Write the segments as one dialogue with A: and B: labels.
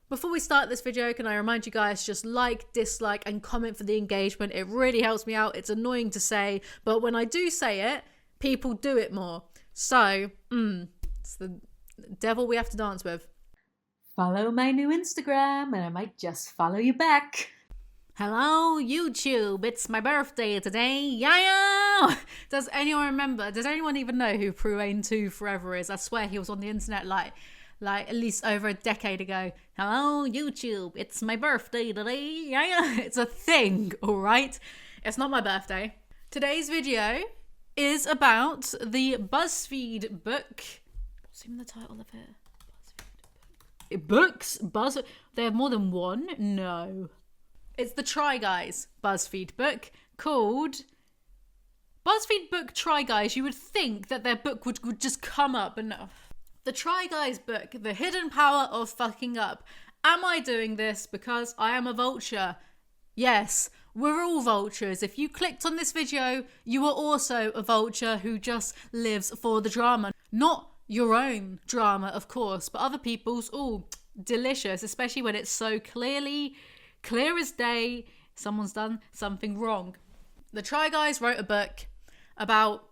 A: Before we start this video, can I remind you guys, just like, dislike, and comment for the engagement. It really helps me out. It's annoying to say, but when I do say it, people do it more. So, it's the devil we have to dance with.
B: Follow my new Instagram and I might just follow you back.
A: Hello, YouTube. It's my birthday today. Yeah. Does anyone remember? Does anyone even know who Pruane 2 Forever is? I swear he was on the internet like at least over a decade ago. Hello, YouTube. It's my birthday today. Yeah. It's a thing, all right? It's not my birthday. Today's video is about the BuzzFeed book. What's even the title of it? Books? They have more than one? No. It's the Try Guys BuzzFeed book called BuzzFeed book Try Guys. You would think that their book would just come up, but no. The Try Guys book, The Hidden Power of Fucking Up. Am I doing this because I am a vulture? Yes, we're all vultures. If you clicked on this video, you are also a vulture who just lives for the drama. Not your own drama, of course, but other people's. Ooh, delicious, especially when it's so clear as day someone's done something wrong. The Try Guys wrote a book about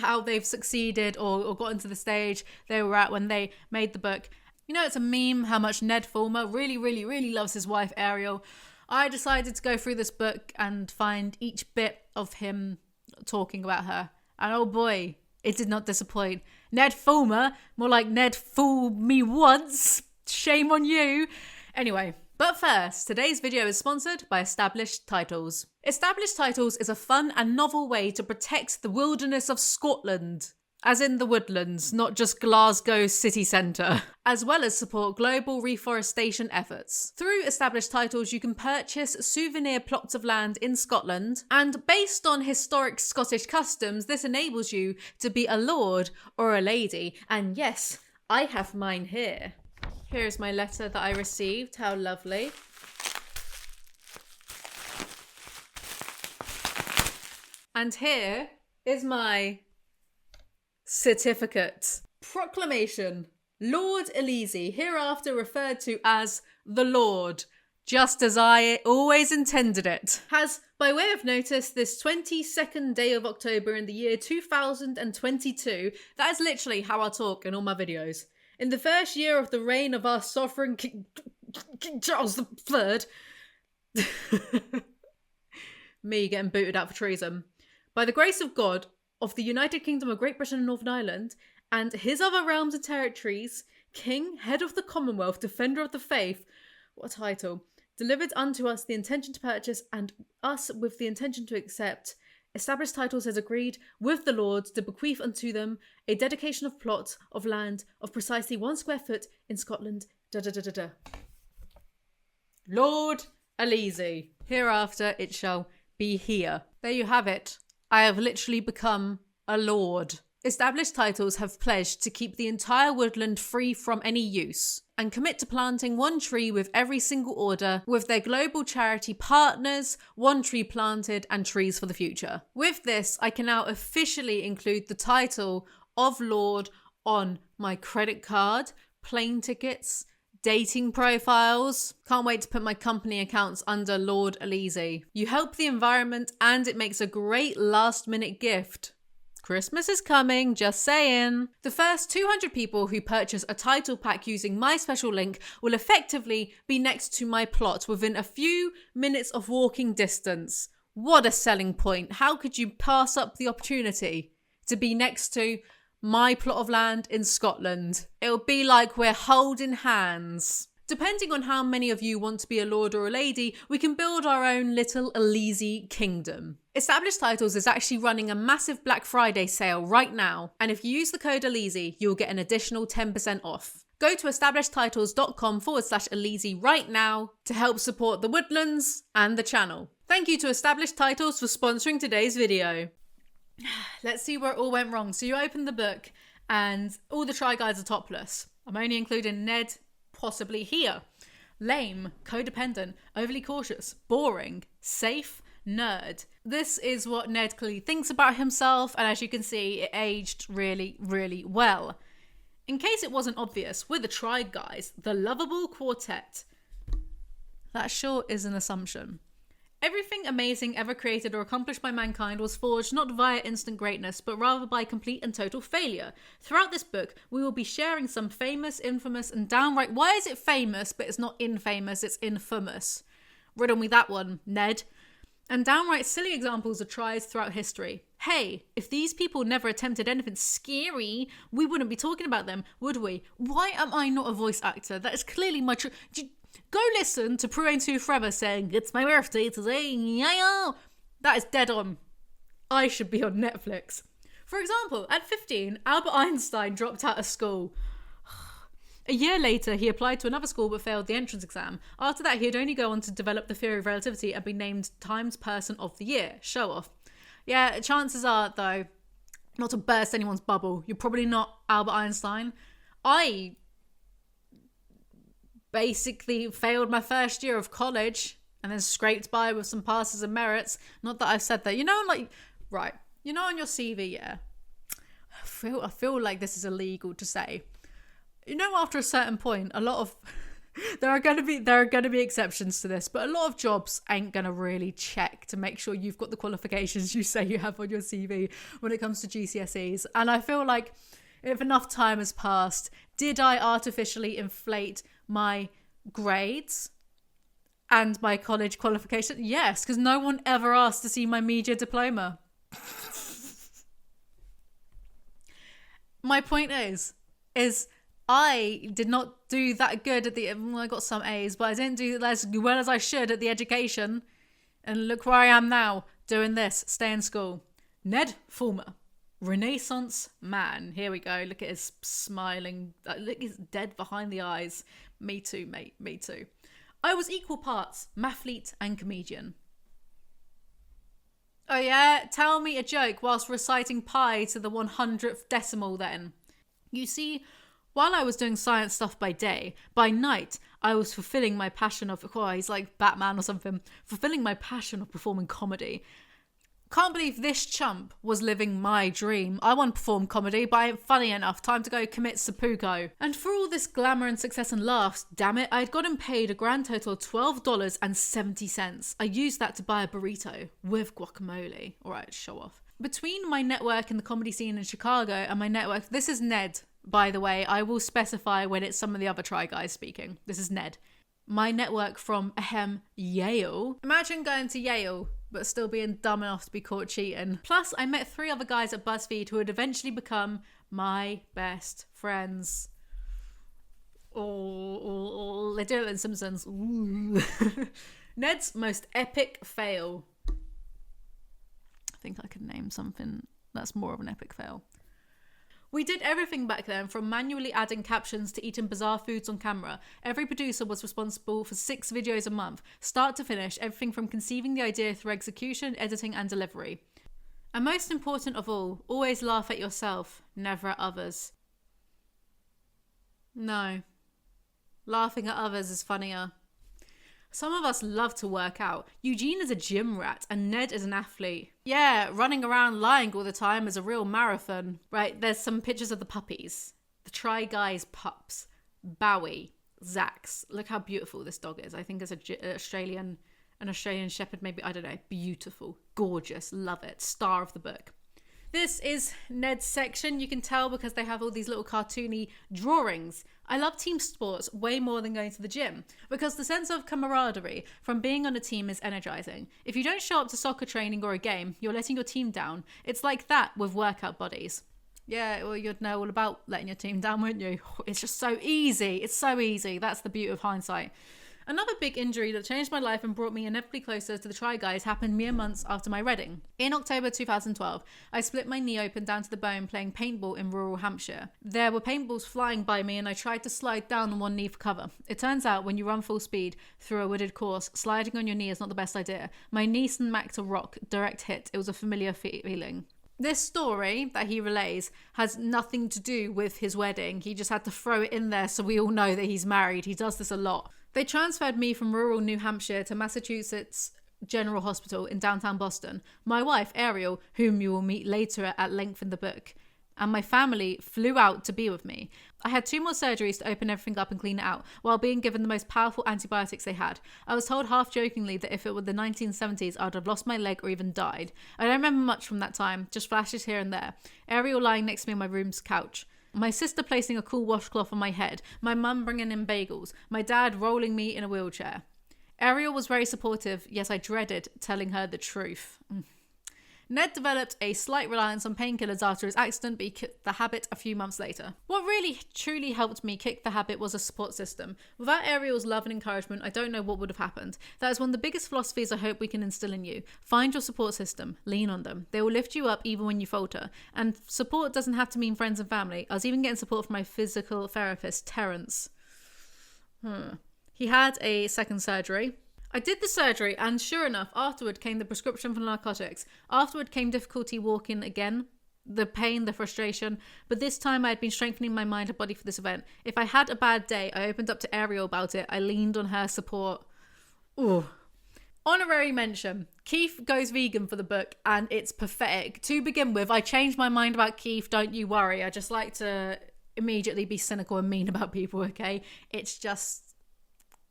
A: how they've succeeded or gotten to the stage they were at when they made the book. You know, it's a meme how much Ned Fulmer really loves his wife Ariel. I decided to go through this book and find each bit of him talking about her. And oh boy, it did not disappoint. Ned Fulmer, more like Ned Fool Me Once. Shame on you. Anyway, but first, today's video is sponsored by Established Titles. Established Titles is a fun and novel way to protect the wilderness of Scotland, as in the woodlands, not just Glasgow city centre, as well as support global reforestation efforts. Through Established Titles, you can purchase souvenir plots of land in Scotland, and based on historic Scottish customs, this enables you to be a lord or a lady. And yes, I have mine here. Here's my letter that I received. How lovely. And here is my certificate. Proclamation. Lord Alizee, hereafter referred to as the Lord, just as I always intended it, has, by way of notice, this 22nd day of October in the year 2022, that is literally how I talk in all my videos, in the first year of the reign of our sovereign King Charles III, me getting booted out for treason, by the grace of God, of the United Kingdom of Great Britain and Northern Ireland, and his other realms and territories, King, Head of the Commonwealth, Defender of the Faith, what a title, delivered unto us the intention to purchase and us with the intention to accept, Established Titles has agreed with the Lords to bequeath unto them a dedication of plot of land of precisely 1 square foot in Scotland. Lord Alizee, hereafter it shall be here. There you have it. I have literally become a lord. Established Titles have pledged to keep the entire woodland free from any use and commit to planting 1 tree with every single order with their global charity partners, 1 tree planted and trees for the future. With this, I can now officially include the title of Lord on my credit card, plane tickets, dating profiles. Can't wait to put my company accounts under Lord Alizee. You help the environment and it makes a great last minute gift. Christmas is coming, just saying. The first 200 people who purchase a title pack using my special link will effectively be next to my plot within a few minutes of walking distance. What a selling point. How could you pass up the opportunity to be next to my plot of land in Scotland? It'll be like we're holding hands. Depending on how many of you want to be a lord or a lady, we can build our own little Alizee kingdom. Established Titles is actually running a massive Black Friday sale right now, and if you use the code Alizee, you'll get an additional 10% off. Go to establishedtitles.com/Alizee right now to help support the Woodlands and the channel. Thank you to Established Titles for sponsoring today's video. Let's see where it all went wrong. So you open the book and all the Try Guys are topless. I'm only including Ned, possibly here. Lame, codependent, overly cautious, boring, safe, nerd. This is what Ned clearly thinks about himself, and as you can see, it aged really well. In case it wasn't obvious, we're the Try Guys, the lovable quartet. That sure is an assumption. Everything amazing ever created or accomplished by mankind was forged not via instant greatness, but rather by complete and total failure. Throughout this book, we will be sharing some famous, infamous, and downright... Why is it famous, but it's not infamous, it's infamous? Riddle me that one, Ned. And downright silly examples of tries throughout history. Hey, if these people never attempted anything scary, we wouldn't be talking about them, would we? Why am I not a voice actor? That is clearly my Go listen to Pru Ain't Too Forever saying, "It's my birthday today, yeah." That is dead on. I should be on Netflix. For example, at 15, Albert Einstein dropped out of school. A year later, he applied to another school but failed the entrance exam. After that, he'd only go on to develop the theory of relativity and be named Times Person of the Year. Show off. Yeah, chances are, though, not to burst anyone's bubble, you're probably not Albert Einstein. I basically failed my first year of college and then scraped by with some passes and merits. Not that I've said that. Right. On your CV, yeah. I feel like this is illegal to say. After a certain point, a lot of there are going to be exceptions to this, but a lot of jobs ain't going to really check to make sure you've got the qualifications you say you have on your CV when it comes to GCSEs. And I feel like if enough time has passed, did I artificially inflate my grades and my college qualification? Yes, because no one ever asked to see my media diploma. My point is I did not do that good I got some A's, but I didn't do as well as I should at the education. And look where I am now, doing this, stay in school. Ned Fulmer, Renaissance man. Here we go. Look at his smiling. Look, he's dead behind the eyes. Me too, mate. Me too. I was equal parts mathlete and comedian. Oh yeah? Tell me a joke whilst reciting pi to the 100th decimal then. You see, while I was doing science stuff by day, by night, I was fulfilling my passion of... Oh, he's like Batman or something. Fulfilling my passion of performing comedy. Can't believe this chump was living my dream. I want to perform comedy, but I ain't funny enough. Time to go commit seppuku. And for all this glamour and success and laughs, damn it, I'd gotten paid a grand total of $12.70. I used that to buy a burrito with guacamole. All right, show off. Between my network in the comedy scene in Chicago and my network... This is Ned, by the way. I will specify when it's some of the other Try Guys speaking. This is Ned. My network from, Yale. Imagine going to Yale, but still being dumb enough to be caught cheating. Plus, I met 3 other guys at BuzzFeed who would eventually become my best friends. Oh, they do it in Simpsons. Ned's most epic fail. I think I could name something that's more of an epic fail. We did everything back then, from manually adding captions to eating bizarre foods on camera. Every producer was responsible for 6 videos a month, start to finish, everything from conceiving the idea through execution, editing and delivery. And most important of all, always laugh at yourself, never at others. No. Laughing at others is funnier. Some of us love to work out. Eugene is a gym rat and Ned is an athlete. Yeah, running around lying all the time is a real marathon. Right, there's some pictures of the puppies. The Try Guys pups. Bowie. Zax. Look how beautiful this dog is. I think it's an Australian Shepherd maybe. I don't know. Beautiful. Gorgeous. Love it. Star of the book. This is Ned's section. You can tell because they have all these little cartoony drawings. I love team sports way more than going to the gym because the sense of camaraderie from being on a team is energizing. If you don't show up to soccer training or a game, you're letting your team down. It's like that with workout bodies. Yeah, well, you'd know all about letting your team down, wouldn't you? It's just so easy. It's so easy. That's the beauty of hindsight. Another big injury that changed my life and brought me inevitably closer to the Try Guys happened mere months after my wedding. In October 2012, I split my knee open down to the bone playing paintball in rural Hampshire. There were paintballs flying by me and I tried to slide down on one knee for cover. It turns out when you run full speed through a wooded course, sliding on your knee is not the best idea. My knee smacked a rock, direct hit. It was a familiar feeling. This story that he relays has nothing to do with his wedding. He just had to throw it in there so we all know that he's married. He does this a lot. They transferred me from rural New Hampshire to Massachusetts General Hospital in downtown Boston. My wife, Ariel, whom you will meet later at length in the book, and my family flew out to be with me. I had 2 more surgeries to open everything up and clean it out, while being given the most powerful antibiotics they had. I was told half-jokingly that if it were the 1970s, I'd have lost my leg or even died. I don't remember much from that time, just flashes here and there. Ariel lying next to me on my room's couch. My sister placing a cool washcloth on my head. My mum bringing in bagels. My dad rolling me in a wheelchair. Ariel was very supportive, yet I dreaded telling her the truth. Ned developed a slight reliance on painkillers after his accident, but he kicked the habit a few months later. What really, truly helped me kick the habit was a support system. Without Ariel's love and encouragement, I don't know what would have happened. That is one of the biggest philosophies I hope we can instill in you. Find your support system. Lean on them. They will lift you up even when you falter. And support doesn't have to mean friends and family. I was even getting support from my physical therapist, Terence. He had a second surgery. I did the surgery, and sure enough, afterward came the prescription for narcotics. Afterward came difficulty walking again, the pain, the frustration, but this time I had been strengthening my mind and body for this event. If I had a bad day, I opened up to Ariel about it. I leaned on her support. Ooh. Honorary mention. Keith goes vegan for the book, and it's pathetic. To begin with, I changed my mind about Keith, don't you worry. I just like to immediately be cynical and mean about people, okay? It's just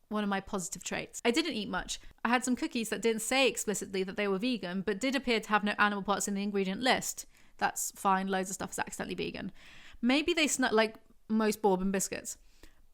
A: one of my positive traits. I didn't eat much. I had some cookies that didn't say explicitly that they were vegan, but did appear to have no animal parts in the ingredient list. That's fine, loads of stuff is accidentally vegan. Maybe they snuck, like most bourbon biscuits.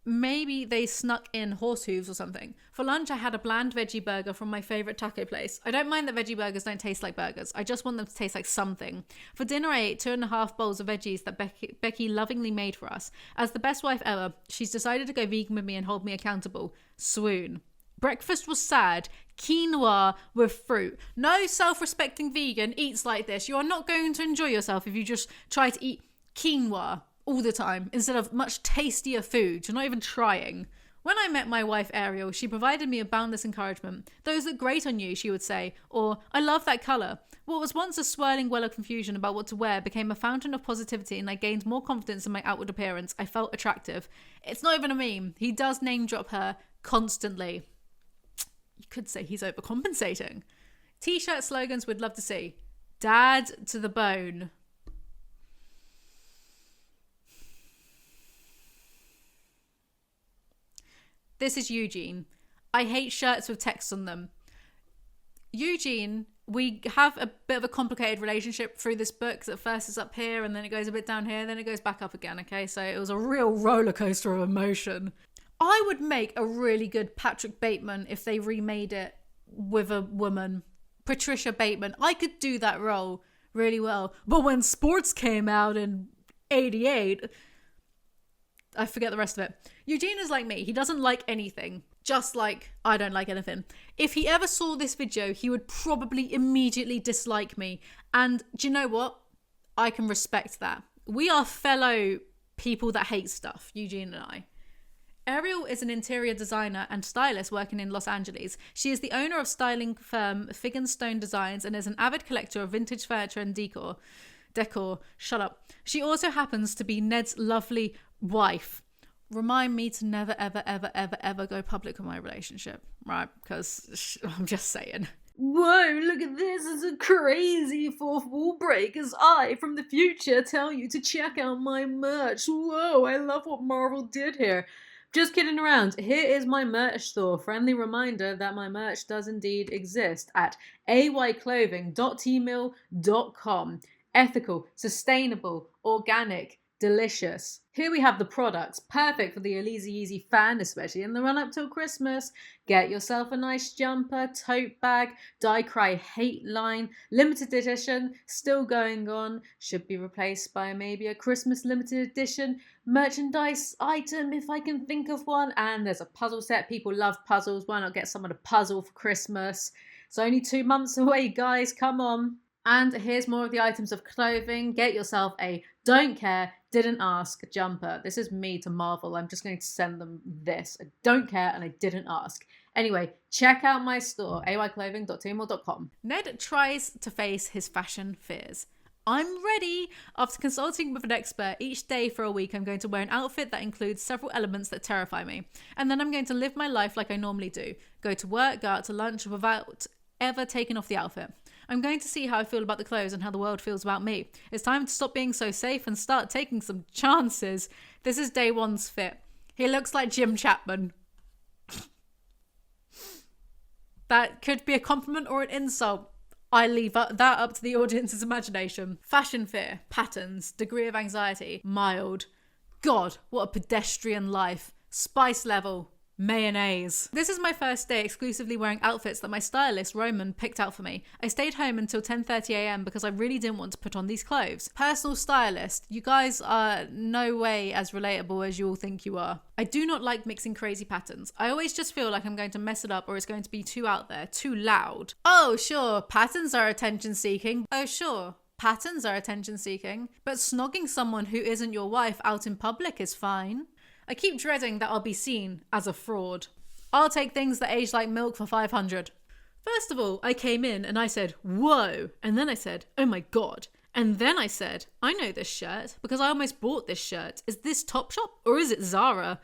A: Maybe they snuck in horse hooves or something. For lunch, I had a bland veggie burger from my favourite taco place. I don't mind that veggie burgers don't taste like burgers. I just want them to taste like something. For dinner, I ate 2.5 bowls of veggies that Becky lovingly made for us. As the best wife ever, she's decided to go vegan with me and hold me accountable. Swoon. Breakfast was sad. Quinoa with fruit. No self-respecting vegan eats like this. You are not going to enjoy yourself if you just try to eat quinoa all the time instead of much tastier food. You're not even trying. When I met my wife Ariel, she provided me with boundless encouragement. Those look great on you, she would say, or I love that colour. What was once a swirling well of confusion about what to wear became a fountain of positivity, and I gained more confidence in my outward appearance. I felt attractive. It's not even a meme. He does name drop her constantly. You could say he's overcompensating. T-shirt slogans we'd love to see. Dad to the bone. This is Eugene. I hate shirts with text on them. Eugene, we have a bit of a complicated relationship through this book. At first it's up here and then it goes a bit down here, then it goes back up again, okay? So it was a real roller coaster of emotion. I would make a really good Patrick Bateman if they remade it with a woman. Patricia Bateman. I could do that role really well. But when Sports came out in 88... I forget the rest of it. Eugene is like me. He doesn't like anything. Just like I don't like anything. If he ever saw this video, he would probably immediately dislike me. And do you know what? I can respect that. We are fellow people that hate stuff, Eugene and I. Ariel is an interior designer and stylist working in Los Angeles. She is the owner of styling firm Fig and Stone Designs and is an avid collector of vintage furniture and decor. Shut up. She also happens to be Ned's lovely wife. Remind me to never, ever, ever, ever, ever go public with my relationship, right? Because I'm just saying. Whoa, look at this. It's a crazy fourth wall break as I, from the future, tell you to check out my merch. Whoa, I love what Marvel did here. Just kidding around. Here is my merch store. Friendly reminder that my merch does indeed exist at ayclothing.tmill.com. Ethical, sustainable, organic, delicious. Here we have the products, perfect for the Alizee fan, especially in the run-up till Christmas. Get yourself a nice jumper, tote bag, Die Cry hate line, limited edition, still going on, should be replaced by maybe a Christmas limited edition merchandise item if I can think of one. And there's a puzzle set. People love puzzles. Why not get someone a puzzle for Christmas? It's only 2 months away, guys. Come on. And here's more of the items of clothing. Get yourself a don't care, didn't ask jumper. This is me to Marvel. I'm just going to send them this. I don't care and I didn't ask. Anyway, check out my store, ayclothing.tmall.com. Ned tries to face his fashion fears. I'm ready. After consulting with an expert each day for a week, I'm going to wear an outfit that includes several elements that terrify me. And then I'm going to live my life like I normally do. Go to work, go out to lunch without ever taking off the outfit. I'm going to see how I feel about the clothes and how the world feels about me. It's time to stop being so safe and start taking some chances. This is day one's fit. He looks like Jim Chapman. That could be a compliment or an insult. I leave that up to the audience's imagination. Fashion fear, patterns, degree of anxiety, mild. God, what a pedestrian life. Spice level, mayonnaise. This is my first day exclusively wearing outfits that my stylist, Roman, picked out for me. I stayed home until 10:30 a.m. because I really didn't want to put on these clothes. Personal stylist, you guys are no way as relatable as you all think you are. I do not like mixing crazy patterns. I always just feel like I'm going to mess it up or it's going to be too out there, too loud. Oh, sure, patterns are attention seeking. Oh, sure. Patterns are attention seeking, but snogging someone who isn't your wife out in public is fine. I keep dreading that I'll be seen as a fraud. I'll take things that age like milk for 500. First of all, I came in and I said, whoa. And then I said, oh my God. And then I said, I know this shirt because I almost bought this shirt. Is this Topshop or is it Zara?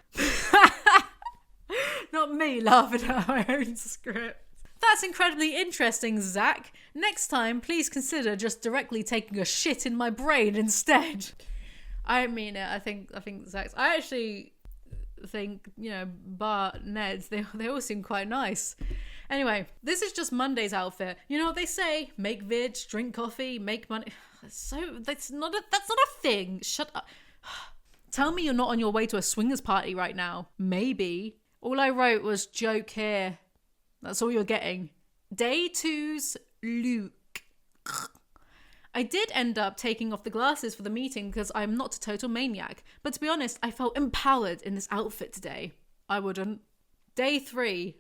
A: Not me laughing at my own script. That's incredibly interesting, Zach. Next time, please consider just directly taking a shit in my brain instead. I don't mean it. I think Zach's... I actually think, bar Ned, they all seem quite nice. Anyway, this is just Monday's outfit. You know what they say? Make vids, drink coffee, make money. That's not a thing. Shut up. Tell me you're not on your way to a swingers party right now. Maybe. All I wrote was joke here. That's all you're getting. Day 2's Luke. I did end up taking off the glasses for the meeting because I'm not a total maniac. But to be honest, I felt empowered in this outfit today. I wouldn't. Day 3.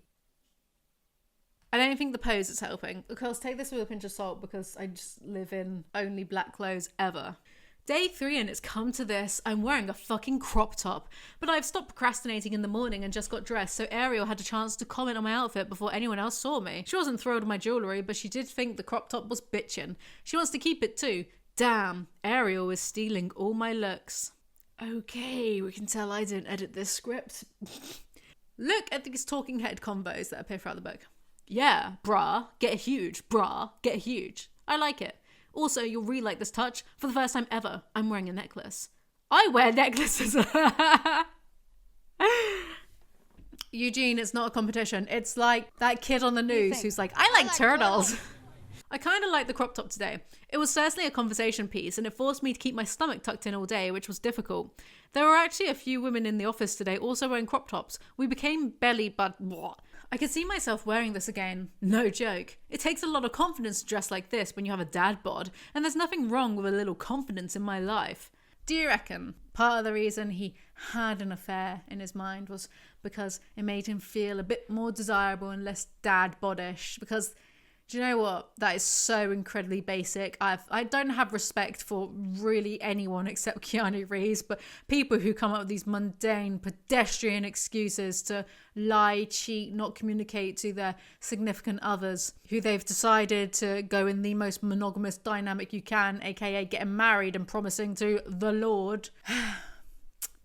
A: I don't think the pose is helping. Of course, take this with a pinch of salt because I just live in only black clothes ever. Day 3 and it's come to this. I'm wearing a fucking crop top. But I've stopped procrastinating in the morning and just got dressed, so Ariel had a chance to comment on my outfit before anyone else saw me. She wasn't thrilled with my jewellery, but she did think the crop top was bitchin'. She wants to keep it too. Damn, Ariel is stealing all my looks. Okay, we can tell I didn't edit this script. Look at these talking head combos that appear throughout the book. Yeah, bra, get huge. Bra, get huge. I like it. Also, you'll really like this touch. For the first time ever, I'm wearing a necklace. I wear necklaces. Eugene, it's not a competition. It's like that kid on the news who's like, I like turtles. I kind of like the crop top today. It was certainly a conversation piece and it forced me to keep my stomach tucked in all day, which was difficult. There were actually a few women in the office today also wearing crop tops. We became belly but what? I could see myself wearing this again. No joke. It takes a lot of confidence to dress like this when you have a dad bod, and there's nothing wrong with a little confidence in my life. Do you reckon part of the reason he had an affair in his mind was because it made him feel a bit more desirable and less dad bodish? Because do you know what? That is so incredibly basic. I don't have respect for really anyone except Keanu Reeves, but people who come up with these mundane, pedestrian excuses to lie, cheat, not communicate to their significant others who they've decided to go in the most monogamous dynamic you can, aka getting married and promising to the Lord.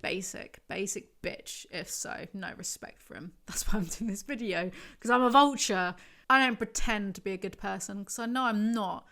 A: Basic bitch, if so. No respect for him. That's why I'm doing this video, because I'm a vulture. I don't pretend to be a good person because I know I'm not.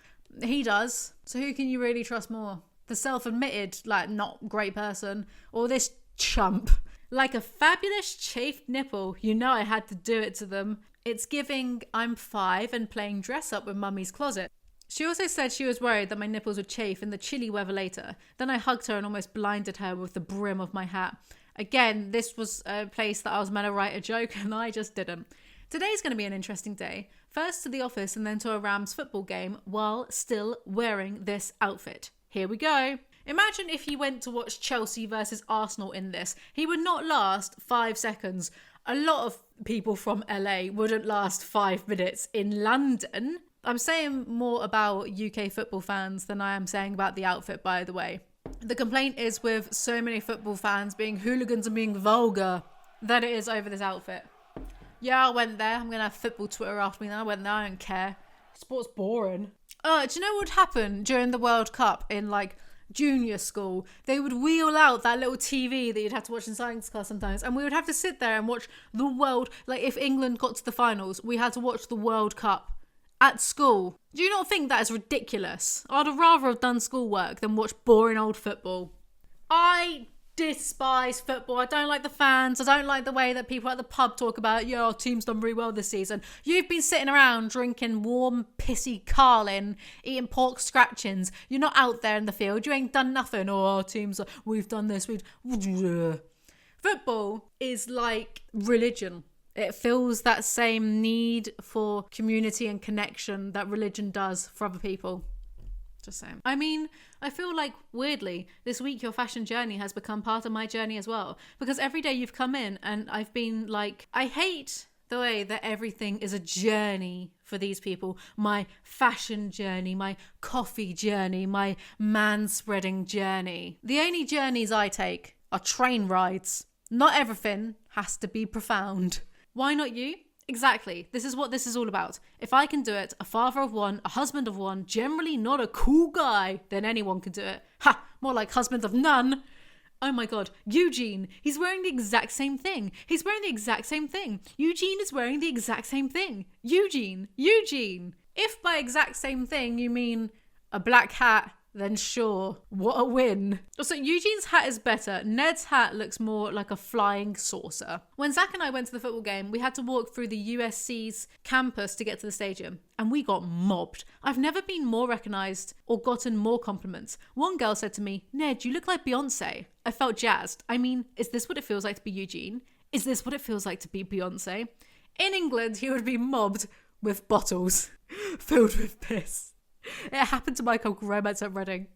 A: He does. So who can you really trust more? The self-admitted, not great person, or this chump? Like a fabulous chafed nipple, you know I had to do it to them. It's giving I'm 5 and playing dress up with mummy's closet. She also said she was worried that my nipples would chafe in the chilly weather later. Then I hugged her and almost blinded her with the brim of my hat. Again, this was a place that I was meant to write a joke and I just didn't. Today's going to be an interesting day. First to the office and then to a Rams football game while still wearing this outfit. Here we go. Imagine if he went to watch Chelsea versus Arsenal in this. He would not last 5 seconds. A lot of people from LA wouldn't last 5 minutes in London. I'm saying more about UK football fans than I am saying about the outfit, by the way. The complaint is with so many football fans being hooligans and being vulgar that it is over this outfit. Yeah, I went there. I'm going to have football Twitter after me then. I went there. I don't care. Sport's boring. Do you know what would happen during the World Cup in junior school? They would wheel out that little TV that you'd have to watch in science class sometimes. And we would have to sit there and watch the world. If England got to the finals, we had to watch the World Cup. at school. Do you not think that is ridiculous? I'd rather have done schoolwork than watch boring old football. I despise football. I don't like the fans. I don't like the way that people at the pub talk about, yeah, our team's done really well this season. You've been sitting around drinking warm, pissy Carlin, eating pork scratchings. You're not out there in the field. You ain't done nothing. Oh, our team's, we've done this. Football is like religion. It feels that same need for community and connection that religion does for other people. Just saying. I mean, I feel like, weirdly, this week your fashion journey has become part of my journey as well. Because every day you've come in and I've been like, I hate the way that everything is a journey for these people. My fashion journey, my coffee journey, my man-spreading journey. The only journeys I take are train rides. Not everything has to be profound. Why not you? Exactly. This is what this is all about. If I can do it, a father of one, a husband of one, generally not a cool guy, then anyone can do it. Ha! More like husband of none. Oh my god. Eugene. He's wearing the exact same thing. He's wearing the exact same thing. Eugene is wearing the exact same thing. Eugene. If by exact same thing you mean a black hat, then sure, what a win. Also, Eugene's hat is better. Ned's hat looks more like a flying saucer. When Zach and I went to the football game, we had to walk through the USC's campus to get to the stadium, and we got mobbed. I've never been more recognised or gotten more compliments. One girl said to me, Ned, you look like Beyonce. I felt jazzed. I mean, is this what it feels like to be Eugene? Is this what it feels like to be Beyonce? In England, he would be mobbed with bottles filled with piss. It happened to my Chemical Romance at Reading.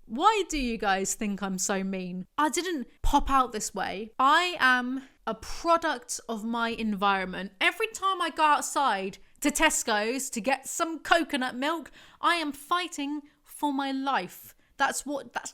A: Why do you guys think I'm so mean? I didn't pop out this way. I am a product of my environment. Every time I go outside to Tesco's to get some coconut milk, I am fighting for my life. That's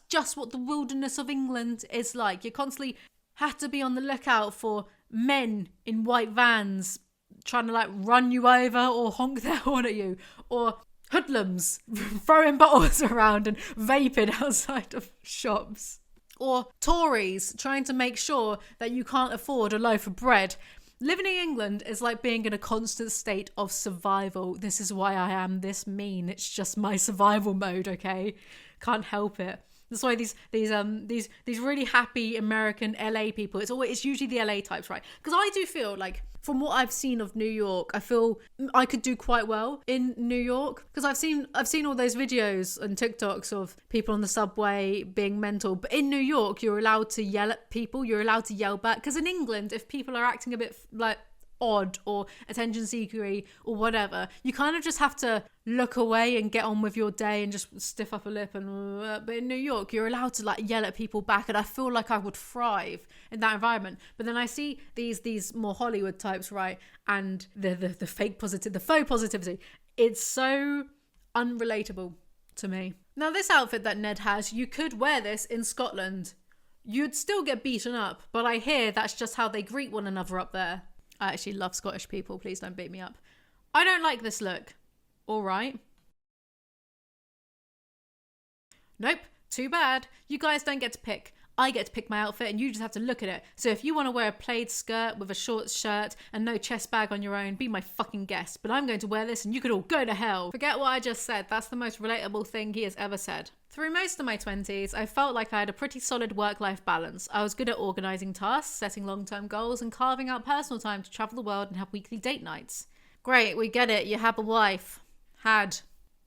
A: just what the wilderness of England is like. You constantly have to be on the lookout for men in white vans trying to like run you over or honk their horn at you, or hoodlums throwing bottles around and vaping outside of shops, or Tories trying to make sure that you can't afford a loaf of bread. Living in England is like being in a constant state of survival. This is why I am this mean. It's just my survival mode, okay? Can't help it. That's why these really happy American LA people, it's usually the LA types, right? Because I do feel like, from what I've seen of New York, I feel I could do quite well in New York, because I've seen all those videos and TikToks of people on the subway being mental. But in New York, you're allowed to yell at people. You're allowed to yell back. Because in England, if people are acting a bit like odd or attention seekery or whatever, you kind of just have to look away and get on with your day and just stiff up a lip. And but in New York, you're allowed to like yell at people back, and I feel like I would thrive in that environment. But then I see these more Hollywood types, right, and the faux positivity. It's so unrelatable to me. Now, this outfit that Ned has, you could wear this in Scotland. You'd still get beaten up, but I hear that's just how they greet one another up there. I actually love Scottish people. Please don't beat me up. I don't like this look. All right. Nope. Too bad. You guys don't get to pick. I get to pick my outfit and you just have to look at it. So if you want to wear a plaid skirt with a short shirt and no chest bag on your own, be my fucking guest. But I'm going to wear this and you could all go to hell. Forget what I just said. That's the most relatable thing he has ever said. Through most of my 20s, I felt like I had a pretty solid work-life balance. I was good at organising tasks, setting long-term goals, and carving out personal time to travel the world and have weekly date nights. Great, we get it. You have a wife. Had.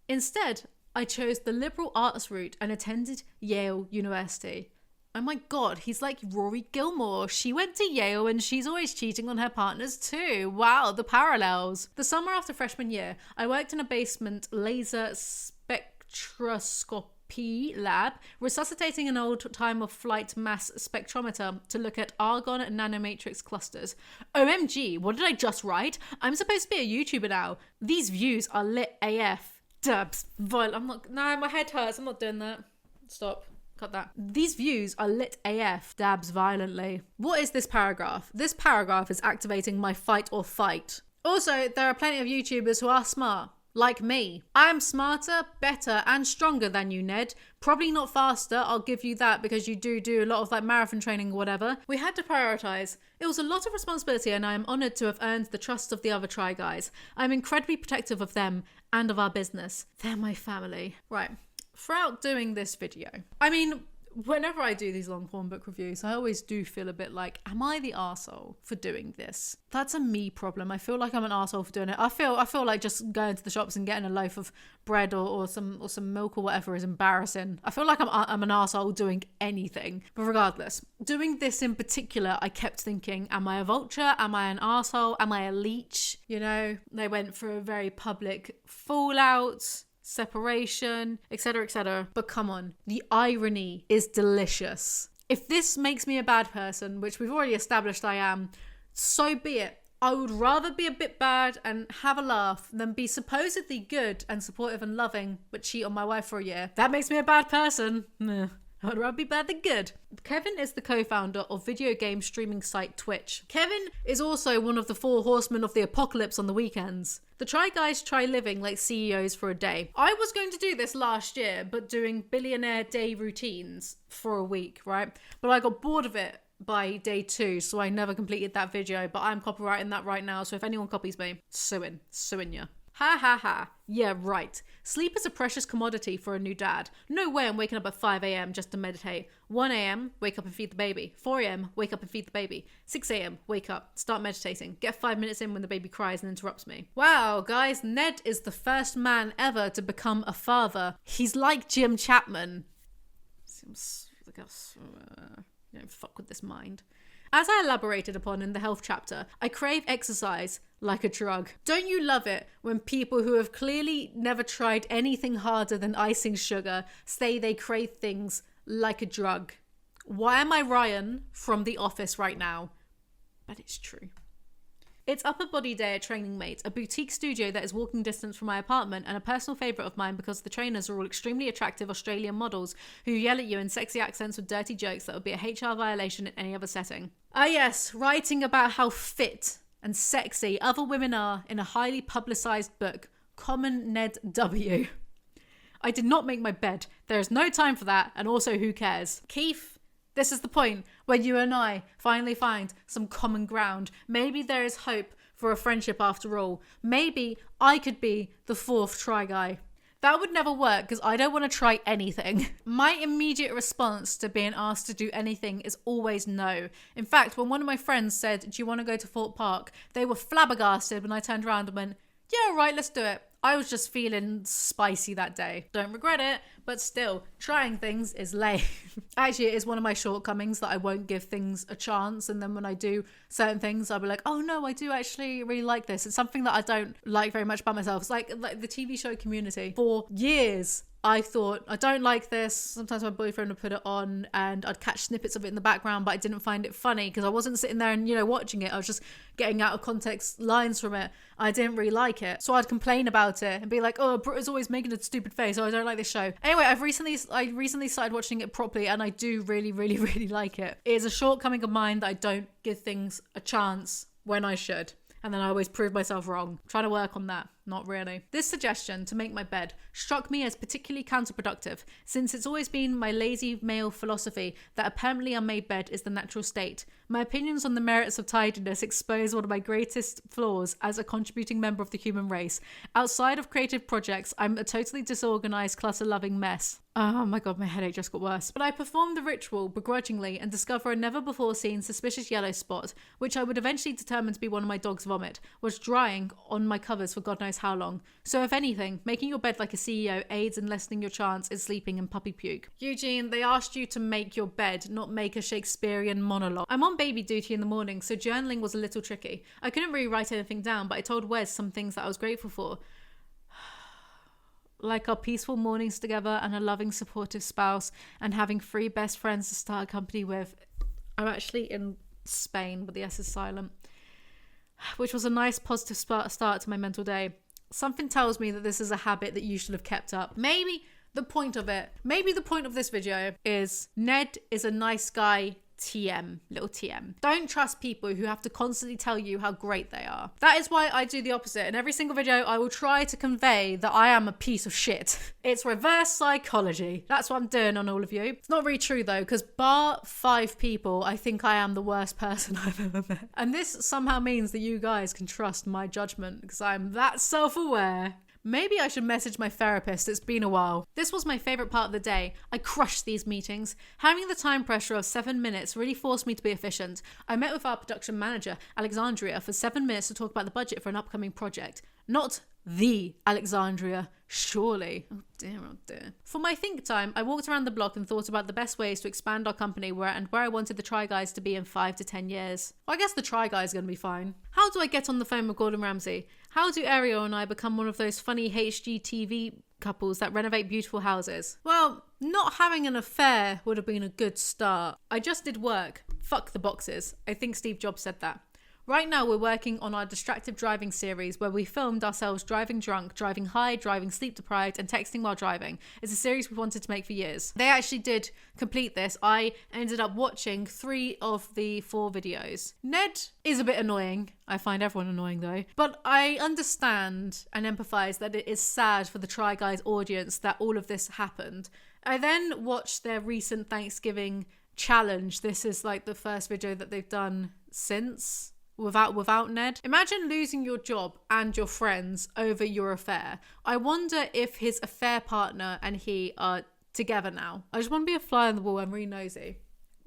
A: Instead, I chose the liberal arts route and attended Yale University. Oh my god, he's like Rory Gilmore. She went to Yale and she's always cheating on her partners too. Wow, the parallels. The summer after freshman year, I worked in a basement laser spectroscopy lab, resuscitating an old time-of-flight mass spectrometer to look at argon nanomatrix clusters. OMG, what did I just write? I'm supposed to be a YouTuber now. These views are lit AF. Dubs. No, my head hurts. I'm not doing that. Stop. Cut that. These views are lit AF. Dabs violently. What is this paragraph? This paragraph is activating my fight or fight. Also, there are plenty of YouTubers who are smart like me. I'm smarter, better, and stronger than you, Ned. Probably not faster, I'll give you that, because you do a lot of like marathon training or whatever. We had to prioritize. It was a lot of responsibility, and I am honored to have earned the trust of the other Try Guys. I'm incredibly protective of them and of our business. They're my family. Right. Throughout doing this video, I mean, whenever I do these long form book reviews, I always do feel a bit like, am I the arsehole for doing this? That's a me problem. I feel like I'm an arsehole for doing it. I feel like just going to the shops and getting a loaf of bread or some milk or whatever is embarrassing. I feel like I'm an arsehole doing anything. But regardless, doing this in particular, I kept thinking, am I a vulture? Am I an arsehole? Am I a leech? You know, they went for a very public fallout, separation, etc., etc. But come on, the irony is delicious. If this makes me a bad person, which we've already established I am, so be it. I would rather be a bit bad and have a laugh than be supposedly good and supportive and loving but cheat on my wife for a year. That makes me a bad person. Meh. I'd rather be bad than good. Kevin is the co-founder of video game streaming site Twitch. Kevin is also one of the 4 horsemen of the apocalypse on the weekends. The Try Guys try living like CEOs for a day. I was going to do this last year, but doing billionaire day routines for a week, right? But I got bored of it by day 2, so I never completed that video, but I'm copyrighting that right now, so if anyone copies me, suing you. Ha ha ha. Yeah, right. Sleep is a precious commodity for a new dad. No way I'm waking up at 5 a.m. just to meditate. 1 a.m, wake up and feed the baby. 4 a.m, wake up and feed the baby. 6 a.m, wake up, start meditating. Get 5 minutes in when the baby cries and interrupts me. Wow, guys, Ned is the first man ever to become a father. He's like Jim Chapman. Seems like fuck with this mind. As I elaborated upon in the health chapter, I crave exercise like a drug. Don't you love it when people who have clearly never tried anything harder than icing sugar say they crave things like a drug? Why am I Ryan from The Office right now? But it's true. It's Upper Body Day at Training Mate, a boutique studio that is walking distance from my apartment and a personal favourite of mine because the trainers are all extremely attractive Australian models who yell at you in sexy accents with dirty jokes that would be a HR violation in any other setting. Ah yes, writing about how fit and sexy other women are in a highly publicised book, Common Ned W. I did not make my bed. There is no time for that, and also who cares? Keith, this is the point where you and I finally find some common ground. Maybe there is hope for a friendship after all. Maybe I could be the 4th Try Guy. That would never work because I don't want to try anything. My immediate response to being asked to do anything is always no. In fact, when one of my friends said, do you want to go to Fort Park? They were flabbergasted when I turned around and went, yeah, right, let's do it. I was just feeling spicy that day. Don't regret it, but still, trying things is lame. Actually, it is one of my shortcomings that I won't give things a chance, and then when I do certain things, I'll be like, oh no, I do actually really like this. It's something that I don't like very much about myself. It's like the TV show Community. For years, I thought, I don't like this. Sometimes my boyfriend would put it on and I'd catch snippets of it in the background, but I didn't find it funny because I wasn't sitting there and, watching it. I was just getting out of context lines from it. I didn't really like it. So I'd complain about it and be like, oh, Britta's always making a stupid face. Oh, I don't like this show. Anyway, I recently started watching it properly and I do really, really, really like it. It is a shortcoming of mine that I don't give things a chance when I should. And then I always prove myself wrong. I'm trying to work on that. Not really. This suggestion to make my bed struck me as particularly counterproductive, since it's always been my lazy male philosophy that a permanently unmade bed is the natural state. My opinions on the merits of tidiness expose one of my greatest flaws as a contributing member of the human race. Outside of creative projects, I'm a totally disorganized, clutter-loving mess. Oh my god, my headache just got worse. But I performed the ritual begrudgingly and discover a never-before-seen suspicious yellow spot, which I would eventually determine to be one of my dog's vomit, was drying on my covers for God knows how long. So if anything, making your bed like a CEO aids in lessening your chance in sleeping in puppy puke. Eugene, they asked you to make your bed, not make a Shakespearean monologue. I'm on baby duty in the morning, so journaling was a little tricky. I couldn't really write anything down, but I told Wes some things that I was grateful for. Like our peaceful mornings together and a loving, supportive spouse and having 3 best friends to start a company with. I'm actually in Spain, but the S is silent. Which was a nice positive start to my mental day. Something tells me that this is a habit that you should have kept up. Maybe the point of this video is Ned is a nice guy Little TM. Don't trust people who have to constantly tell you how great they are. That is why I do the opposite. In every single video, I will try to convey that I am a piece of shit. It's reverse psychology. That's what I'm doing on all of you. It's not really true though, because bar 5 people, I think I am the worst person I've ever met. And this somehow means that you guys can trust my judgment because I'm that self-aware. Maybe I should message my therapist. It's been a while. This was my favourite part of the day. I crushed these meetings. Having the time pressure of 7 minutes really forced me to be efficient. I met with our production manager, Alexandria, for 7 minutes to talk about the budget for an upcoming project. Not the Alexandria, surely. Oh dear, oh dear. For my think time, I walked around the block and thought about the best ways to expand our company where I wanted the Try Guys to be in 5 to 10 years. Well, I guess the Try Guys are going to be fine. How do I get on the phone with Gordon Ramsay? How do Ariel and I become one of those funny HGTV couples that renovate beautiful houses? Well, not having an affair would have been a good start. I just did work. Fuck the boxes. I think Steve Jobs said that. Right now we're working on our distractive driving series where we filmed ourselves driving drunk, driving high, driving sleep deprived and texting while driving. It's a series we wanted to make for years. They actually did complete this. I ended up watching 3 of the 4 videos. Ned is a bit annoying. I find everyone annoying though. But I understand and empathise that it is sad for the Try Guys audience that all of this happened. I then watched their recent Thanksgiving challenge. This is like the first video that they've done since. Without Ned. Imagine losing your job and your friends over your affair. I wonder if his affair partner and he are together now. I just want to be a fly on the wall. I'm really nosy.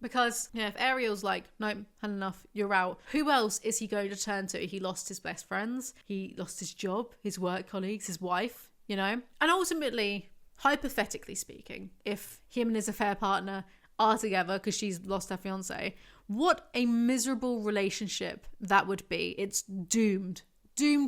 A: Because, if Ariel's like, nope, had enough, you're out. Who else is he going to turn to? He lost his best friends. He lost his job, his work colleagues, his wife, And ultimately, hypothetically speaking, if him and his affair partner are together because she's lost her fiance, what a miserable relationship that would be. It's doomed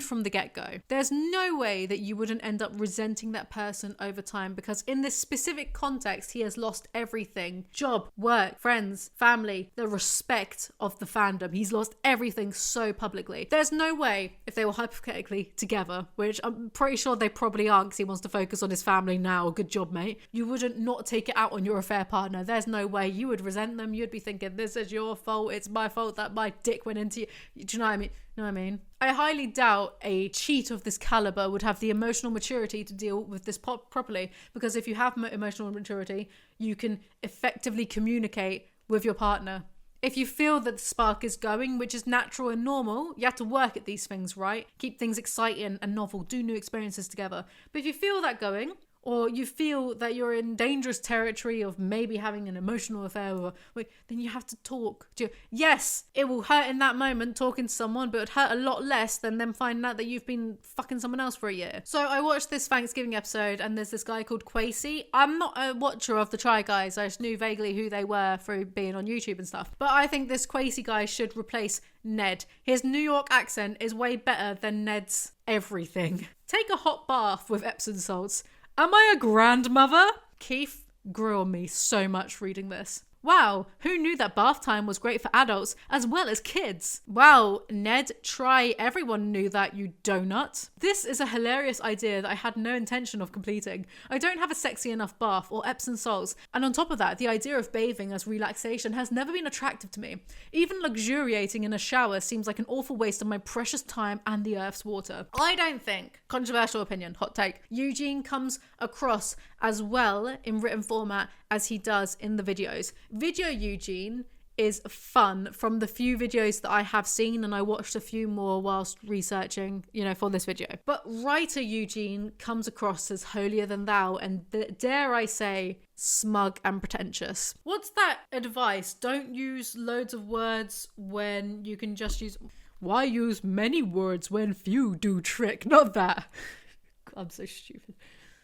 A: from the get-go. There's no way that you wouldn't end up resenting that person over time because in this specific context, he has lost everything. Job, work, friends, family, the respect of the fandom. He's lost everything so publicly. There's no way, if they were hypothetically together, which I'm pretty sure they probably aren't because he wants to focus on his family now. Good job, mate. You wouldn't not take it out on your affair partner. There's no way. You would resent them. You'd be thinking, this is your fault. It's my fault that my dick went into you. Do you know what I mean? I highly doubt a cheat of this caliber would have the emotional maturity to deal with this properly, because if you have emotional maturity, you can effectively communicate with your partner. If you feel that the spark is going, which is natural and normal, you have to work at these things, right? Keep things exciting and novel, do new experiences together. But if you feel that going, or you feel that you're in dangerous territory of maybe having an emotional affair, then you have to talk. Yes, it will hurt in that moment talking to someone, but it would hurt a lot less than them finding out that you've been fucking someone else for a year. So I watched this Thanksgiving episode and there's this guy called Quasey. I'm not a watcher of the Try Guys. I just knew vaguely who they were through being on YouTube and stuff. But I think this Quasey guy should replace Ned. His New York accent is way better than Ned's everything. Take a hot bath with Epsom salts. Am I a grandmother? Keith grew on me so much reading this. Wow, who knew that bath time was great for adults as well as kids? Wow, Ned, try. Everyone knew that, you donut. This is a hilarious idea that I had no intention of completing. I don't have a sexy enough bath or Epsom salts, and on top of that, the idea of bathing as relaxation has never been attractive to me. Even luxuriating in a shower seems like an awful waste of my precious time and the earth's water. I don't think, controversial opinion, hot take, Eugene comes across as well in written format as he does in the videos. Video Eugene is fun from the few videos that I have seen, and I watched a few more whilst researching, for this video. But writer Eugene comes across as holier than thou and dare I say, smug and pretentious. What's that advice? Don't use loads of words when you can just use... Why use many words when few do trick? Not that. I'm so stupid.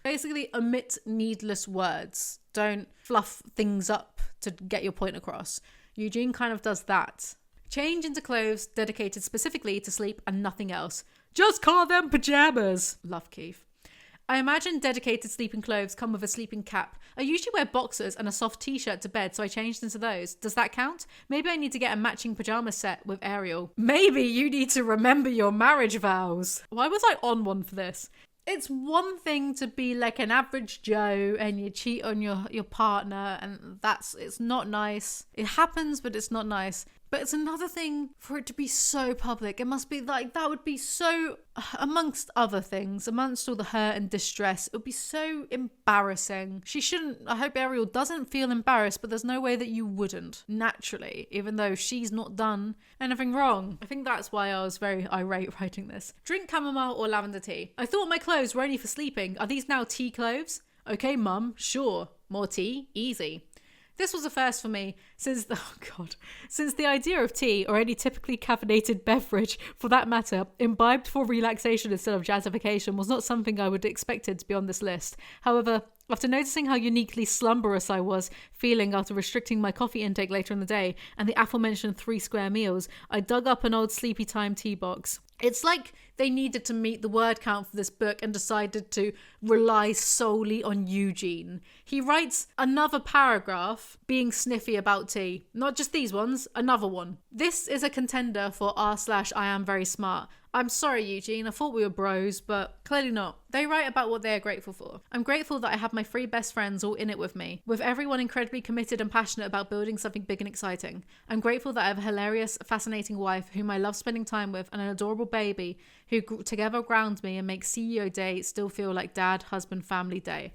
A: Basically, omit needless words. Don't fluff things up to get your point across. Eugene kind of does that. Change into clothes dedicated specifically to sleep and nothing else. Just call them pajamas. Love Keith. I imagine dedicated sleeping clothes come with a sleeping cap. I usually wear boxers and a soft t-shirt to bed, so I changed into those. Does that count? Maybe I need to get a matching pajama set with Ariel. Maybe you need to remember your marriage vows. Why was I on one for this? It's one thing to be like an average Joe and you cheat on your partner, and it's not nice. It happens, but it's not nice. But it's another thing for it to be so public. It must be like, that would be so, amongst other things, amongst all the hurt and distress, it would be so embarrassing. She shouldn't, I hope Ariel doesn't feel embarrassed, but there's no way that you wouldn't, naturally, even though she's not done anything wrong. I think that's why I was very irate writing this. Drink chamomile or lavender tea. I thought my clothes were only for sleeping. Are these now tea clothes? Okay, mum, sure. More tea? Easy. This was a first for me since the idea of tea, or any typically caffeinated beverage for that matter, imbibed for relaxation instead of jazzification, was not something I would have expected to be on this list. However, after noticing how uniquely slumberous I was feeling after restricting my coffee intake later in the day and the aforementioned 3 square meals, I dug up an old Sleepy Time tea box. It's like they needed to meet the word count for this book and decided to rely solely on Eugene. He writes another paragraph being sniffy about tea. Not just these ones, another one. This is a contender for r/I am very smart. I'm sorry, Eugene, I thought we were bros, but clearly not. They write about what they are grateful for. I'm grateful that I have my 3 best friends all in it with me, with everyone incredibly committed and passionate about building something big and exciting. I'm grateful that I have a hilarious, fascinating wife whom I love spending time with, and an adorable baby who together ground me and make CEO Day still feel like dad, husband, family day.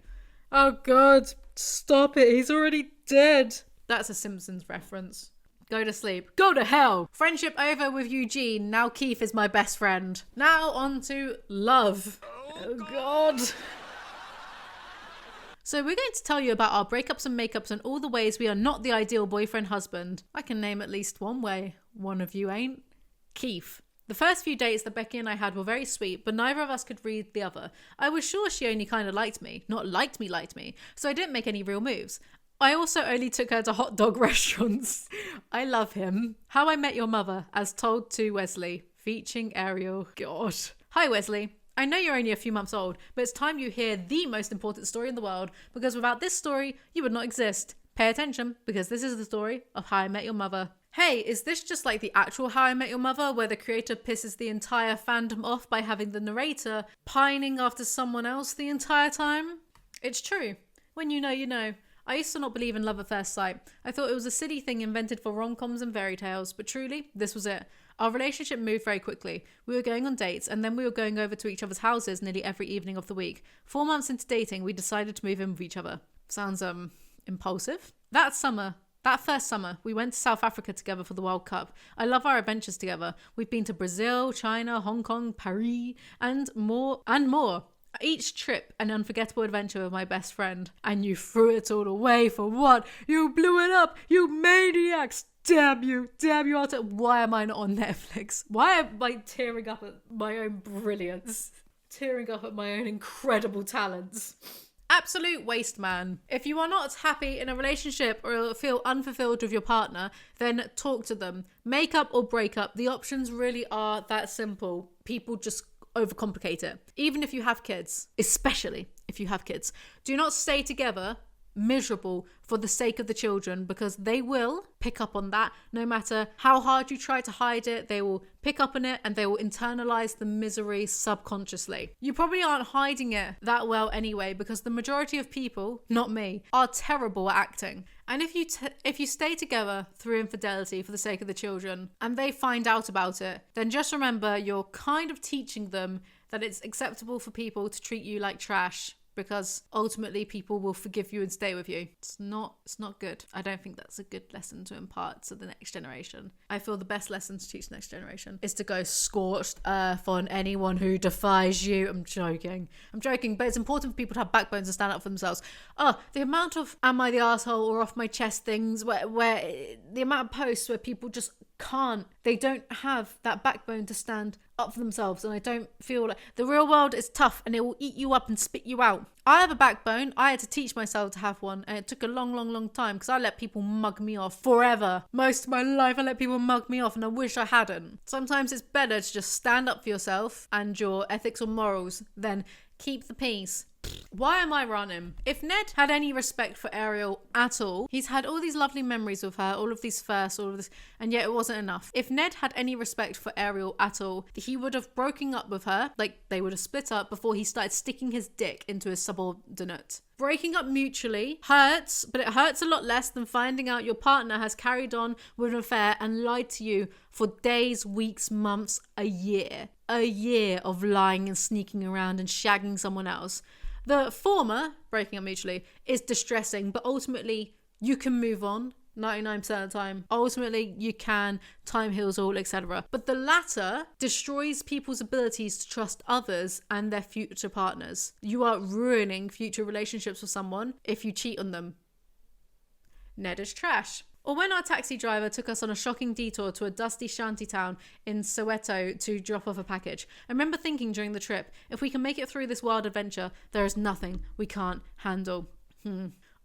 A: Oh God, stop it, he's already dead. That's a Simpsons reference. Go to sleep. Go to hell. Friendship over with Eugene. Now Keith is my best friend. Now on to love. Oh God. So we're going to tell you about our breakups and makeups and all the ways we are not the ideal boyfriend husband. I can name at least one way. One of you ain't. Keith. The first few dates that Becky and I had were very sweet, but neither of us could read the other. I was sure she only kind of liked me. Not liked me, so I didn't make any real moves. I also only took her to hot dog restaurants. I love him. How I Met Your Mother, as told to Wesley, featuring Ariel. God. Hi, Wesley. I know you're only a few months old, but it's time you hear the most important story in the world, because without this story, you would not exist. Pay attention, because this is the story of How I Met Your Mother. Hey, is this just like the actual How I Met Your Mother, where the creator pisses the entire fandom off by having the narrator pining after someone else the entire time? It's true. When you know, you know. I used to not believe in love at first sight. I thought it was a silly thing invented for rom-coms and fairy tales, but truly, this was it. Our relationship moved very quickly. We were going on dates, and then we were going over to each other's houses nearly every evening of the week. 4 months into dating, we decided to move in with each other. Sounds, impulsive. That first summer, we went to South Africa together for the World Cup. I love our adventures together. We've been to Brazil, China, Hong Kong, Paris, and more. Each trip an unforgettable adventure with my best friend. And you threw it all away for what? You blew it up, you maniacs! Damn you, Arthur. Why am I not on Netflix? Why am I tearing up at my own brilliance? Tearing up at my own incredible talents. Absolute waste, man. If you are not happy in a relationship or feel unfulfilled with your partner, then talk to them. Make up or break up. The options really are that simple. People just overcomplicate it. Even if you have kids, especially if you have kids, do not stay together miserable for the sake of the children, because they will pick up on that. No matter how hard you try to hide it, they will pick up on it and they will internalize the misery subconsciously. You probably aren't hiding it that well anyway, because the majority of people, not me, are terrible at acting. And if you stay together through infidelity for the sake of the children and they find out about it, then just remember you're kind of teaching them that it's acceptable for people to treat you like trash, because ultimately people will forgive you and stay with you. It's not good. I don't think that's a good lesson to impart to the next generation. I feel the best lesson to teach the next generation is to go scorched earth on anyone who defies you. I'm joking, but it's important for people to have backbones and stand up for themselves. The amount of am I the asshole or off my chest things where the amount of posts where people just they don't have that backbone to stand up for themselves. And I don't feel like the real world is tough and it will eat you up and spit you out. I have a backbone. I had to teach myself to have one, and it took a long time, because I let people mug me off forever. Most of my life I let people mug me off, and I wish I hadn't. Sometimes it's better to just stand up for yourself and your ethics or morals than keep the peace. Why am I running? If Ned had any respect for Ariel at all, he's had all these lovely memories with her, all of these firsts, all of this, and yet it wasn't enough. If Ned had any respect for Ariel at all, he would have broken up with her, like they would have split up before he started sticking his dick into his subordinate. Breaking up mutually hurts, but it hurts a lot less than finding out your partner has carried on with an affair and lied to you for days, weeks, months, a year. A year of lying and sneaking around and shagging someone else. The former, breaking up mutually, is distressing, but ultimately you can move on 99% of the time. Ultimately you can, time heals all, etc. But the latter destroys people's abilities to trust others and their future partners. You are ruining future relationships with someone if you cheat on them. Ned is trash. Or when our taxi driver took us on a shocking detour to a dusty shanty town in Soweto to drop off a package. I remember thinking during the trip, if we can make it through this wild adventure, there is nothing we can't handle.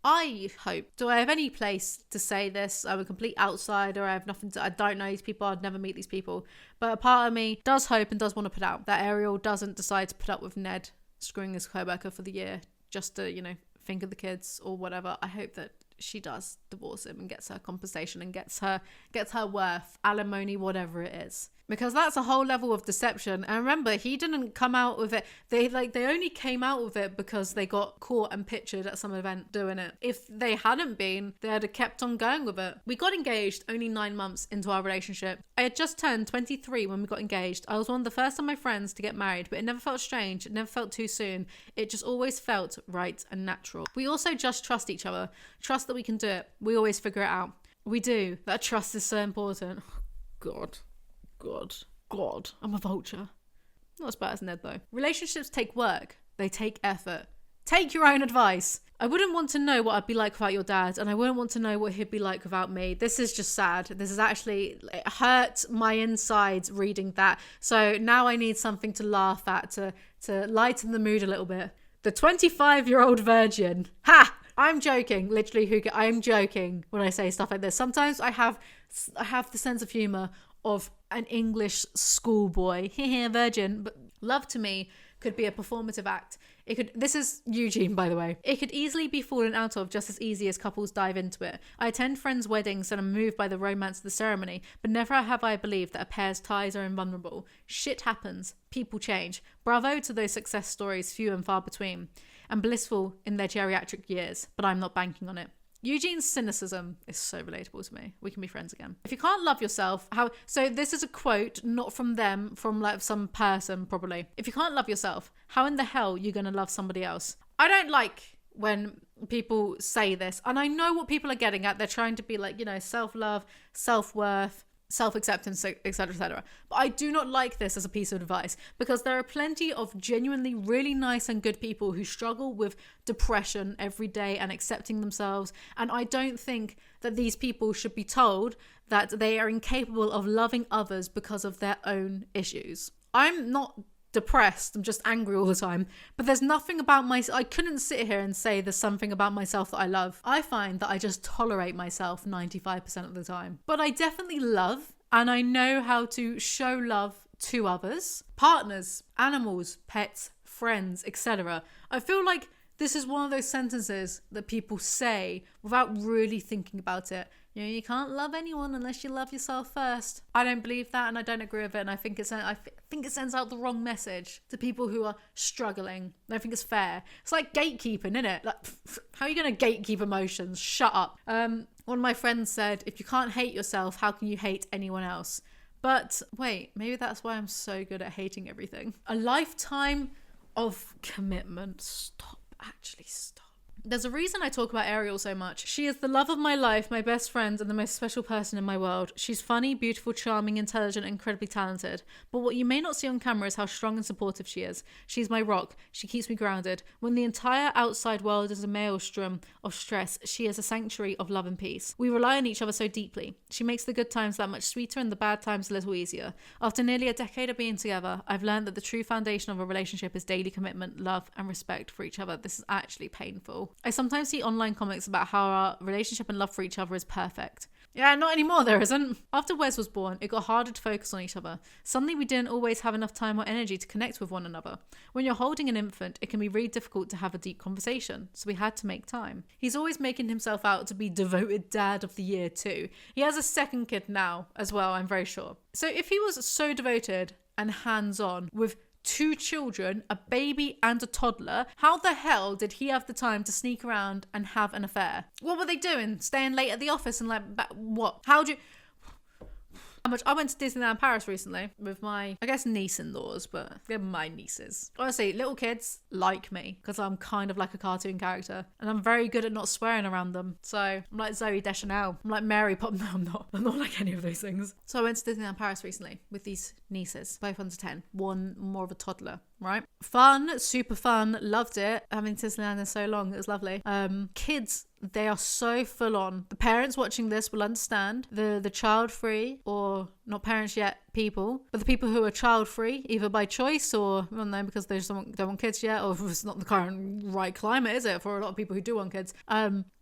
A: I hope. Do I have any place to say this? I'm a complete outsider. I have nothing to... I don't know these people. I'd never meet these people. But a part of me does hope and does want to put out that Ariel doesn't decide to put up with Ned screwing his co-worker for the year just to, think of the kids or whatever. I hope that she does divorce him and gets her compensation and gets her worth, alimony, whatever it is. Because that's a whole level of deception. And remember, he didn't come out with it. They only came out with it because they got caught and pictured at some event doing it. If they hadn't been, they'd have kept on going with it. We got engaged only 9 months into our relationship. I had just turned 23 when we got engaged. I was one of the first of my friends to get married, but it never felt strange. It never felt too soon. It just always felt right and natural. We also just trust each other. Trust that we can do it. We always figure it out. We do. That trust is so important. God, I'm a vulture. Not as bad as Ned though. Relationships take work. They take effort. Take your own advice. I wouldn't want to know what I'd be like without your dad, and I wouldn't want to know what he'd be like without me. This is just sad. This is actually, it hurt my insides reading that. So now I need something to laugh at, to lighten the mood a little bit. The 25-year-old virgin. Ha! I'm joking. Literally, I'm joking when I say stuff like this. Sometimes I have the sense of humour of an English schoolboy, virgin, but love to me could be a performative act. This is Eugene, by the way. It could easily be fallen out of just as easy as couples dive into it. I attend friends' weddings and I'm moved by the romance of the ceremony, but never have I believed that a pair's ties are invulnerable. Shit happens. People change. Bravo to those success stories, few and far between, and blissful in their geriatric years, but I'm not banking on it. Eugene's cynicism is so relatable to me. We can be friends again. If you can't love yourself, so this is a quote, not from them, from like some person probably. If you can't love yourself, how in the hell are you going to love somebody else? I don't like when people say this, and I know what people are getting at. They're trying to be like, self-love, self-worth, self-acceptance, etc., etc. But I do not like this as a piece of advice, because there are plenty of genuinely really nice and good people who struggle with depression every day and accepting themselves, and I don't think that these people should be told that they are incapable of loving others because of their own issues. I'm not depressed, I'm just angry all the time, but there's nothing about I couldn't sit here and say there's something about myself that I love. I find that I just tolerate myself 95% of the time, but I definitely love, and I know how to show love to others, partners, animals, pets, friends, etc. I feel like this is one of those sentences that people say without really thinking about it. You can't love anyone unless you love yourself first. I don't believe that, and I don't agree with it, and I think it sends out the wrong message to people who are struggling. I don't think it's fair. It's like gatekeeping, isn't it? Like, how are you going to gatekeep emotions? Shut up. One of my friends said, if you can't hate yourself, how can you hate anyone else? But wait, maybe that's why I'm so good at hating everything. A lifetime of commitment. Stop. There's a reason I talk about Ariel so much. She is the love of my life, my best friend, and the most special person in my world. She's funny, beautiful, charming, intelligent, incredibly talented. But what you may not see on camera is how strong and supportive she is. She's my rock. She keeps me grounded. When the entire outside world is a maelstrom of stress, she is a sanctuary of love and peace. We rely on each other so deeply. She makes the good times that much sweeter and the bad times a little easier. After nearly a decade of being together, I've learned that the true foundation of a relationship is daily commitment, love, and respect for each other. This is actually painful. I sometimes see online comments about how our relationship and love for each other is perfect. Yeah, not anymore, there isn't. After Wes was born, it got harder to focus on each other. Suddenly, we didn't always have enough time or energy to connect with one another. When you're holding an infant, it can be really difficult to have a deep conversation, so we had to make time. He's always making himself out to be devoted dad of the year too. He has a second kid now as well, I'm very sure. So if he was so devoted and hands-on with 2 children, a baby and a toddler, how the hell did he have the time to sneak around and have an affair? What were they doing? Staying late at the office and what? How do you... I went to Disneyland Paris recently with my, I guess, niece-in-laws, but they're my nieces. Honestly, little kids like me because I'm kind of like a cartoon character and I'm very good at not swearing around them. So I'm like Zoe Deschanel. I'm like Mary Poppins. No, I'm not. I'm not like any of those things. So I went to Disneyland Paris recently with these nieces, both under 10, one more of a toddler. Right? Fun, super fun, loved it. I haven't been to Disneyland in so long, it was lovely. Kids, they are so full on. The parents watching this will understand. The child free, or not parents yet, people, but the people who are child free, either by choice or, well, no, because they just don't want kids yet, or it's not the current right climate, is it, for a lot of people who do want kids.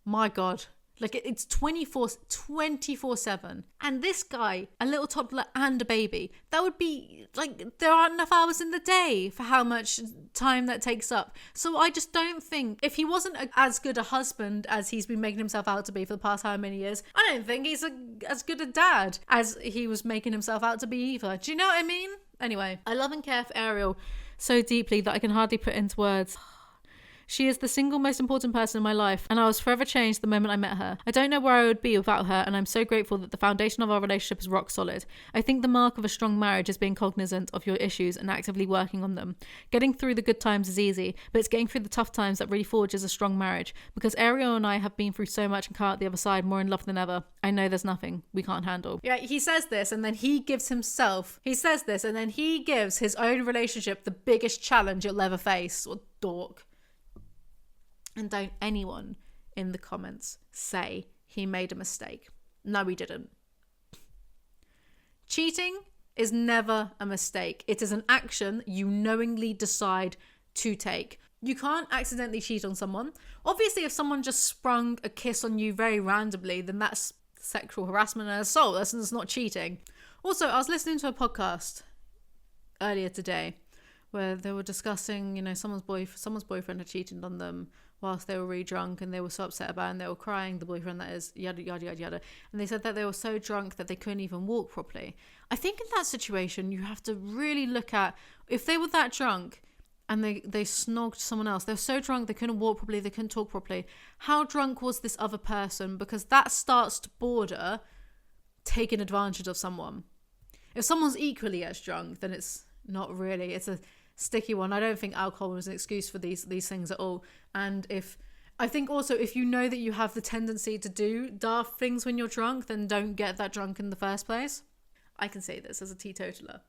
A: My God. Like, it's 24/7. And this guy, a little toddler and a baby, that would be, like, there aren't enough hours in the day for how much time that takes up. So I just don't think, if he wasn't as good a husband as he's been making himself out to be for the past how many years, I don't think he's as good a dad as he was making himself out to be either. Do you know what I mean? Anyway, I love and care for Ariel so deeply that I can hardly put into words. She is the single most important person in my life, and I was forever changed the moment I met her. I don't know where I would be without her, and I'm so grateful that the foundation of our relationship is rock solid. I think the mark of a strong marriage is being cognizant of your issues and actively working on them. Getting through the good times is easy, but it's getting through the tough times that really forges a strong marriage. Because Ariel and I have been through so much and come out the other side more in love than ever. I know there's nothing we can't handle. Yeah, he says this, and then he gives his own relationship the biggest challenge you'll ever face. What dork. And don't anyone in the comments say he made a mistake. No, he didn't. Cheating is never a mistake. It is an action you knowingly decide to take. You can't accidentally cheat on someone. Obviously, if someone just sprung a kiss on you very randomly, then that's sexual harassment and assault. That's not cheating. Also, I was listening to a podcast earlier today where they were discussing, someone's boyfriend had cheated on them whilst they were really drunk, and they were so upset about it, and they were crying, the boyfriend that is, yada, yada, yada, yada. And they said that they were so drunk that they couldn't even walk properly. I think in that situation, you have to really look at, if they were that drunk and they snogged someone else, they were so drunk they couldn't walk properly, they couldn't talk properly, how drunk was this other person? Because that starts to border taking advantage of someone. If someone's equally as drunk, then it's not really, it's a sticky one. I don't think alcohol is an excuse for these things at all. And I think also if you know that you have the tendency to do daft things when you're drunk, then don't get that drunk in the first place. I can say this as a teetotaler.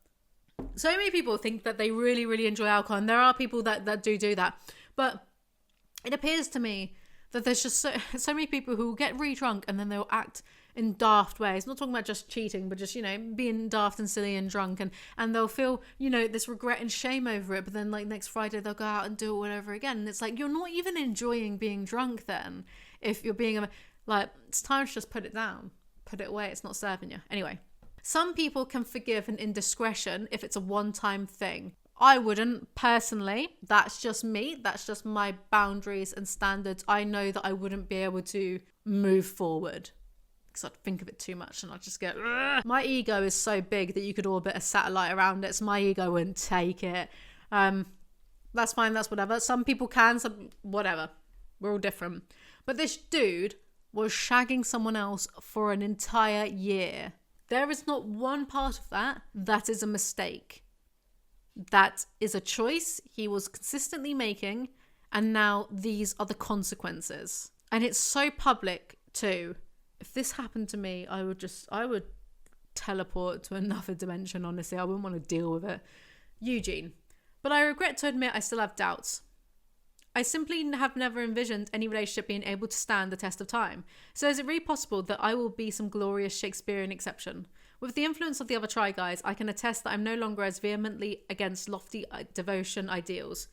A: So many people think that they really, really enjoy alcohol, and there are people that do that. But it appears to me that there's just so many people who will get really drunk and then they'll act in daft ways. Not talking about just cheating, but just, being daft and silly and drunk, and they'll feel, this regret and shame over it, but then like next Friday they'll go out and do it all over again. And it's like, you're not even enjoying being drunk then. If you're being it's time to just put it down, put it away. It's not serving you. Anyway, some people can forgive an indiscretion if it's a one-time thing. I wouldn't personally. That's just me. That's just my boundaries and standards. I know that I wouldn't be able to move forward because I'd think of it too much and I'd just get, ugh. My ego is so big that you could orbit a satellite around it, so my ego wouldn't take it. That's fine, that's whatever. Some people can, some whatever. We're all different. But this dude was shagging someone else for an entire year. There is not one part of that is a mistake. That is a choice he was consistently making, and now these are the consequences. And it's so public too. If this happened to me, I would teleport to another dimension, honestly. I wouldn't want to deal with it. Eugene. But I regret to admit I still have doubts. I simply have never envisioned any relationship being able to stand the test of time. So is it really possible that I will be some glorious Shakespearean exception? With the influence of the other Try Guys, I can attest that I'm no longer as vehemently against lofty devotion ideals.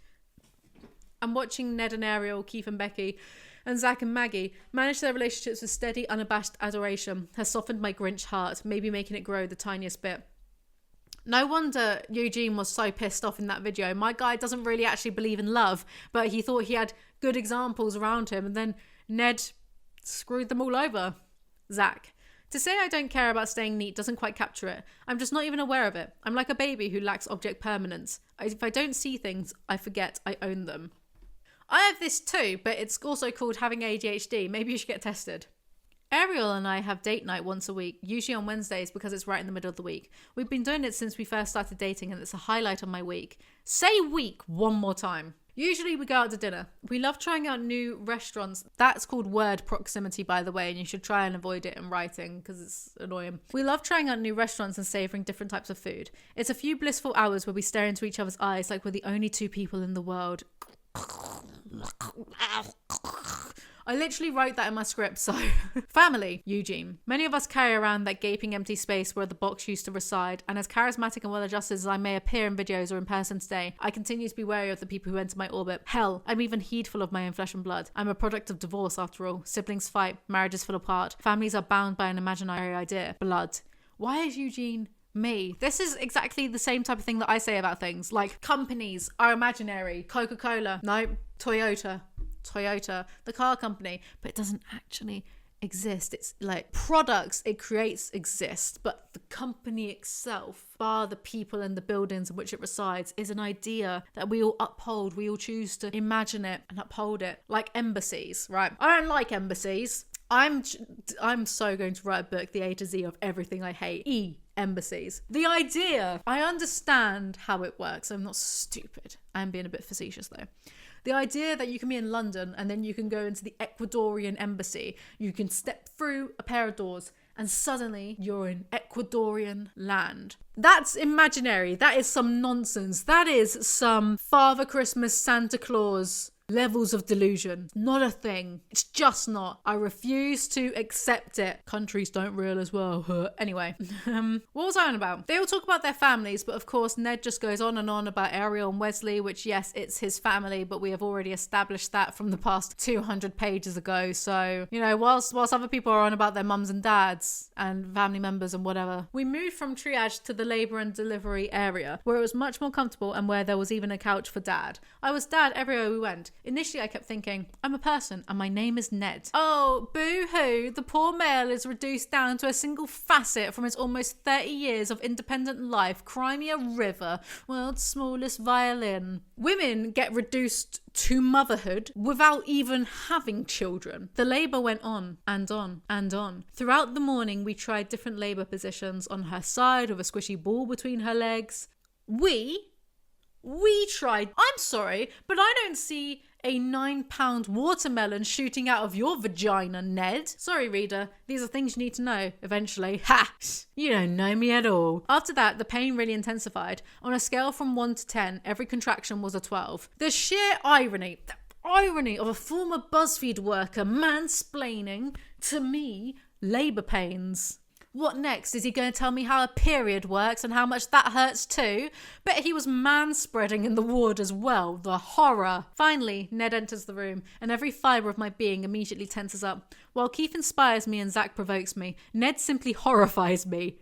A: I'm watching Ned and Ariel, Keith and Becky, and Zach and Maggie managed their relationships with steady, unabashed adoration has softened my Grinch heart, maybe making it grow the tiniest bit. No wonder Eugene was so pissed off in that video. My guy doesn't really actually believe in love, but he thought he had good examples around him, and then Ned screwed them all over. Zach: to say I don't care about staying neat doesn't quite capture it. I'm just not even aware of it. I'm like a baby who lacks object permanence. If I don't see things, I forget I own them. I have this too, but it's also called having ADHD. Maybe you should get tested. Ariel and I have date night once a week, usually on Wednesdays because it's right in the middle of the week. We've been doing it since we first started dating and it's a highlight of my week. Say week one more time. Usually we go out to dinner. We love trying out new restaurants. That's called word proximity, by the way, and you should try and avoid it in writing because it's annoying. We love trying out new restaurants and savouring different types of food. It's a few blissful hours where we stare into each other's eyes like we're the only two people in the world. I literally wrote that in my script, so. Family, Eugene. Many of us carry around that gaping empty space where the box used to reside, and as charismatic and well-adjusted as I may appear in videos or in person today, I continue to be wary of the people who enter my orbit. Hell, I'm even heedful of my own flesh and blood. I'm a product of divorce, after all. Siblings fight, marriages fall apart, families are bound by an imaginary idea. Blood. Why is Eugene me? This is exactly the same type of thing that I say about things. Like, companies are imaginary. Coca-Cola. No. Toyota, the car company, but it doesn't actually exist. It's like products it creates exist, but the company itself, bar the people and the buildings in which it resides, is an idea that we all uphold. We all choose to imagine it and uphold it. Like embassies, right? I don't like embassies. I'm so going to write a book, the A to Z of everything I hate. Embassies. The idea, I understand how it works. I'm not stupid. I'm being a bit facetious though. The idea that you can be in London and then you can go into the Ecuadorian embassy, you can step through a pair of doors and suddenly you're in Ecuadorian land. That's imaginary. That is some nonsense. That is some Father Christmas, Santa Claus levels of delusion. Not a thing. It's just not. I refuse to accept it. Countries don't rule as well. Anyway, what was I on about? They all talk about their families, but of course Ned just goes on and on about Ariel and Wesley, which yes, it's his family, but we have already established that from the past 200 pages ago. So, you know, whilst other people are on about their mums and dads and family members and whatever, we moved from triage to the labour and delivery area, where it was much more comfortable and where there was even a couch for dad. I was dad everywhere we went. Initially, I kept thinking, I'm a person and my name is Ned. Oh, boo-hoo, the poor male is reduced down to a single facet from his almost 30 years of independent life. Cry me a river, world's smallest violin. Women get reduced to motherhood without even having children. The labour went on and on and on. Throughout the morning, we tried different labour positions on her side with a squishy ball between her legs. We tried. I'm sorry, but I don't see a 9-pound watermelon shooting out of your vagina, Ned. Sorry, reader. These are things you need to know eventually. Ha! You don't know me at all. After that, the pain really intensified. On a scale from 1 to 10, every contraction was a 12. The sheer irony of a former BuzzFeed worker mansplaining to me labour pains. What next? Is he going to tell me how a period works and how much that hurts too? Bet he was manspreading in the ward as well. The horror. Finally, Ned enters the room and every fibre of my being immediately tenses up. While Keith inspires me and Zach provokes me, Ned simply horrifies me.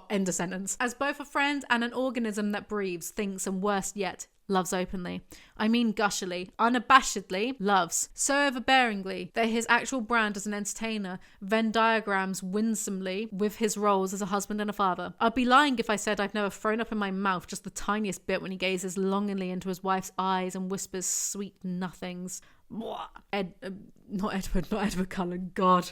A: End of sentence. As both a friend and an organism that breathes, thinks, and worst yet, loves openly. I mean gushily, unabashedly loves. So overbearingly that his actual brand as an entertainer Venn diagrams winsomely with his roles as a husband and a father. I'd be lying if I said I've never thrown up in my mouth just the tiniest bit when he gazes longingly into his wife's eyes and whispers sweet nothings. Not Edward Cullen. God.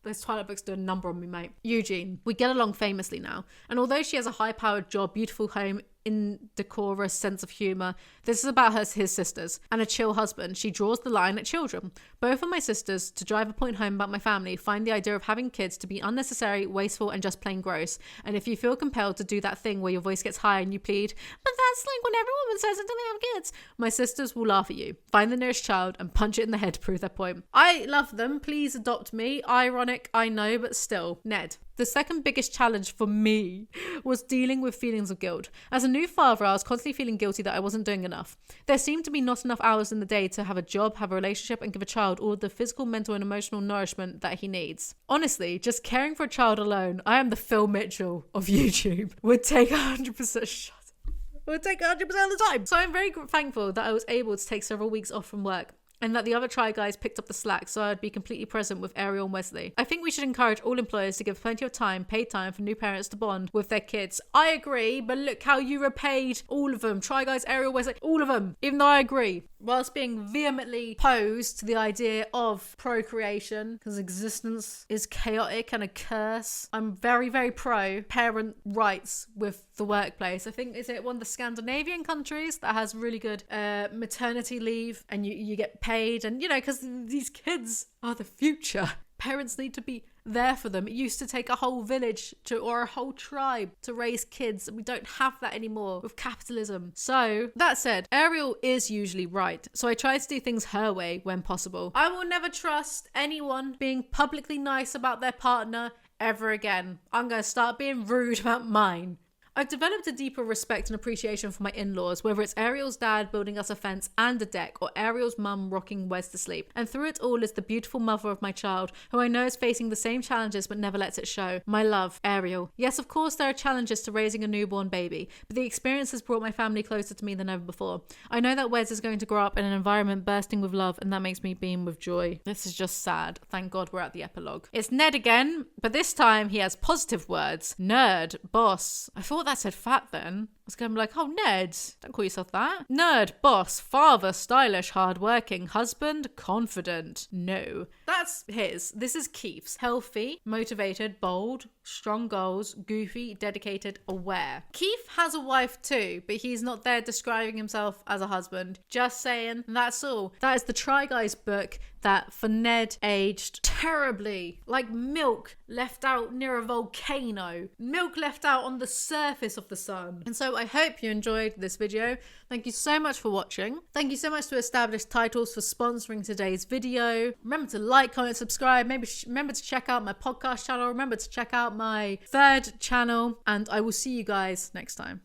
A: Those Twilight books do a number on me, mate. Eugene. We get along famously now. And although she has a high-powered job, beautiful home, indecorous sense of humour, this is about his sisters. And a chill husband. She draws the line at children. Both of my sisters, to drive a point home about my family, find the idea of having kids to be unnecessary, wasteful, and just plain gross. And if you feel compelled to do that thing where your voice gets high and you plead, but that's like what every woman says until they have kids, my sisters will laugh at you, find the nearest child, and punch it in the head to prove their point. I love them. Please adopt me. Ironic, I know, but still. Ned. The second biggest challenge for me was dealing with feelings of guilt. As a new father, I was constantly feeling guilty that I wasn't doing enough. There seemed to be not enough hours in the day to have a job, have a relationship, and give a child all of the physical, mental, and emotional nourishment that he needs. Honestly, just caring for a child alone, I am the Phil Mitchell of YouTube, would take 100% of the time. So I'm very thankful that I was able to take several weeks off from work, and that the other Try Guys picked up the slack so I'd be completely present with Ariel and Wesley. I think we should encourage all employers to give plenty of time, paid time, for new parents to bond with their kids. I agree, but look how you repaid all of them. Try Guys, Ariel, Wesley, all of them. Even though I agree. Whilst being vehemently opposed to the idea of procreation, because existence is chaotic and a curse, I'm very, very pro parent rights with the workplace. I think, is it one of the Scandinavian countries that has really good maternity leave, and you get paid, and because these kids are the future. Parents need to be there for them. It used to take a whole village or a whole tribe to raise kids, and we don't have that anymore with capitalism. So that said, Ariel is usually right, so I try to do things her way when possible. I will never trust anyone being publicly nice about their partner ever again. I'm going to start being rude about mine. I've developed a deeper respect and appreciation for my in-laws, whether it's Ariel's dad building us a fence and a deck, or Ariel's mum rocking Wes to sleep. And through it all is the beautiful mother of my child, who I know is facing the same challenges but never lets it show. My love, Ariel. Yes, of course there are challenges to raising a newborn baby, but the experience has brought my family closer to me than ever before. I know that Wes is going to grow up in an environment bursting with love, and that makes me beam with joy. This is just sad. Thank God we're at the epilogue. It's Ned again, but this time he has positive words. Nerd, boss. I thought that said fat then. I was going to be like, oh, Ned, don't call yourself that. Nerd, boss, father, stylish, hardworking, husband, confident. No. That's his. This is Keith's. Healthy, motivated, bold, strong goals, goofy, dedicated, aware. Keith has a wife too, but he's not there describing himself as a husband. Just saying, that's all. That is the Try Guys book that for Ned aged terribly, like milk left out near a volcano. Milk left out on the surface of the sun. And so I hope you enjoyed this video. Thank you so much for watching. Thank you so much to Established Titles for sponsoring today's video. Remember to like, comment, subscribe. Maybe remember to check out my podcast channel. Remember to check out my third channel. And I will see you guys next time.